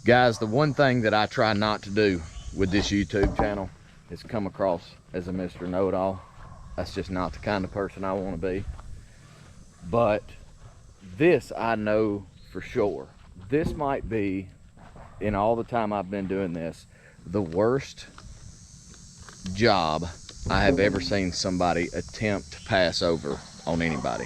Guys, the one thing that I try not to do with this YouTube channel is come across as a Mr. Know-It-All. That's just not the kind of person I want to be. But this I know for sure. This might be, in all the time I've been doing this, the worst job I have ever seen somebody attempt to pass over on anybody.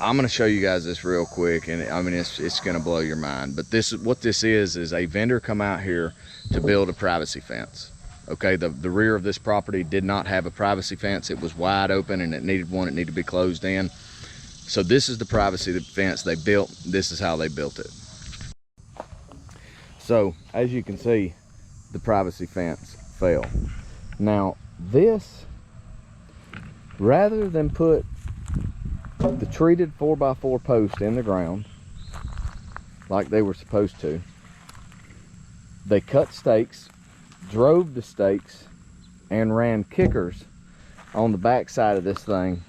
I'm going to show you guys this real quick, and I mean it's going to blow your mind. But this is what this is a vendor come out here to build a privacy fence. Okay, the rear of this property did not have a privacy fence. It was wide open and it needed one. It needed to be closed in. So this is the privacy fence they built. This is how they built it. So as you can see, the privacy fence fell. Now this, rather than put the treated 4x4 post in the ground like they were supposed to, they cut stakes, drove the stakes, and ran kickers on the back side of this thing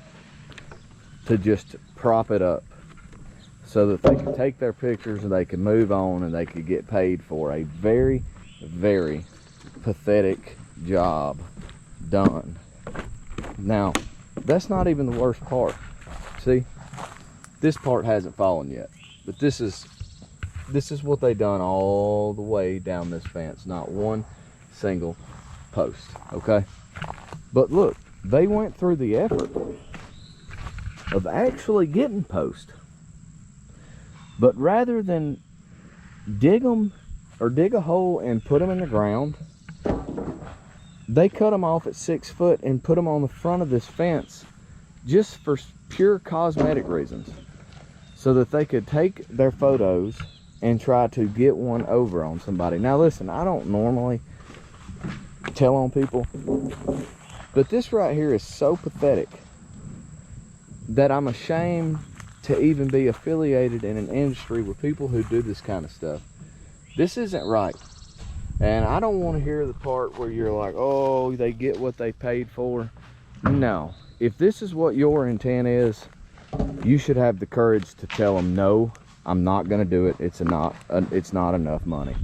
to just prop it up so that they could take their pictures and they could move on and they could get paid for a very, very pathetic job done. Now, that's not even the worst part. See, this part hasn't fallen yet, but this is what they done all the way down this fence. Not one single post. Okay, but look, they went through the effort of actually getting post, but rather than dig them or dig a hole and put them in the ground, they cut them off at 6 foot and put them on the front of this fence just for pure cosmetic reasons, so that they could take their photos and try to get one over on somebody. Now listen, I don't normally tell on people, but this right here is so pathetic that I'm ashamed to even be affiliated in an industry with people who do this kind of stuff. This isn't right. And I don't want to hear the part where you're like, oh, they get what they paid for. No. If this is what your intent is, you should have the courage to tell them, no, I'm not going to do it. It's not enough money.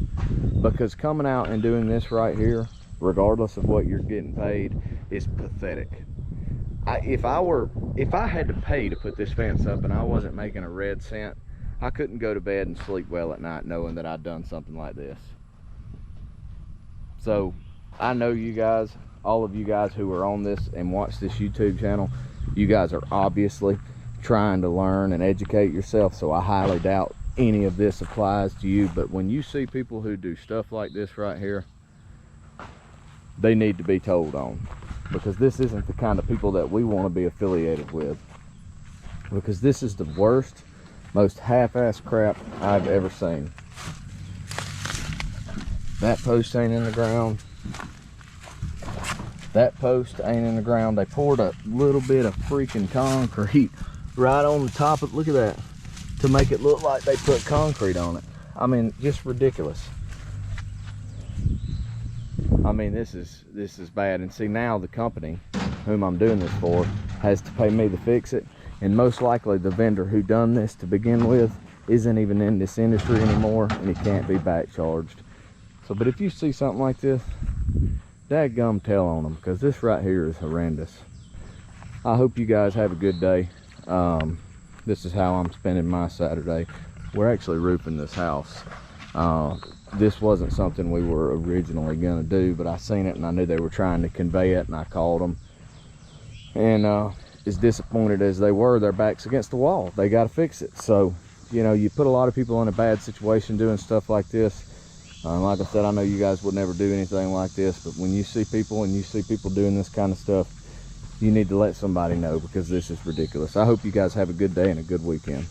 Because coming out and doing this right here, regardless of what you're getting paid, is pathetic. If I had to pay to put this fence up and I wasn't making a red cent, I couldn't go to bed and sleep well at night knowing that I'd done something like this. So I know you guys, all of you guys who are on this and watch this YouTube channel, you guys are obviously trying to learn and educate yourself, so I highly doubt any of this applies to you. But when you see people who do stuff like this right here, they need to be told on, because this isn't the kind of people that we want to be affiliated with, because this is the worst, most half-ass crap I've ever seen. That post ain't in the ground. That post ain't in the ground. They poured a little bit of freaking concrete right on the top of, look at that, to make it look like they put concrete on it. I mean, just ridiculous. I mean, this is bad. And see, now the company whom I'm doing this for has to pay me to fix it, and most likely the vendor who done this to begin with isn't even in this industry anymore, and he can't be back charged. So, but if you see something like this, dadgum tell on them, because this right here is horrendous. I hope you guys have a good day. This is how I'm spending my Saturday. We're actually roofing this house. This wasn't something we were originally going to do, but I seen it and I knew they were trying to convey it, and I called them. And as disappointed as they were, their back's against the wall. They got to fix it. So, you know, you put a lot of people in a bad situation doing stuff like this. Like I said, I know you guys would never do anything like this, but when you see people and you see people doing this kind of stuff, you need to let somebody know, because this is ridiculous. I hope you guys have a good day and a good weekend.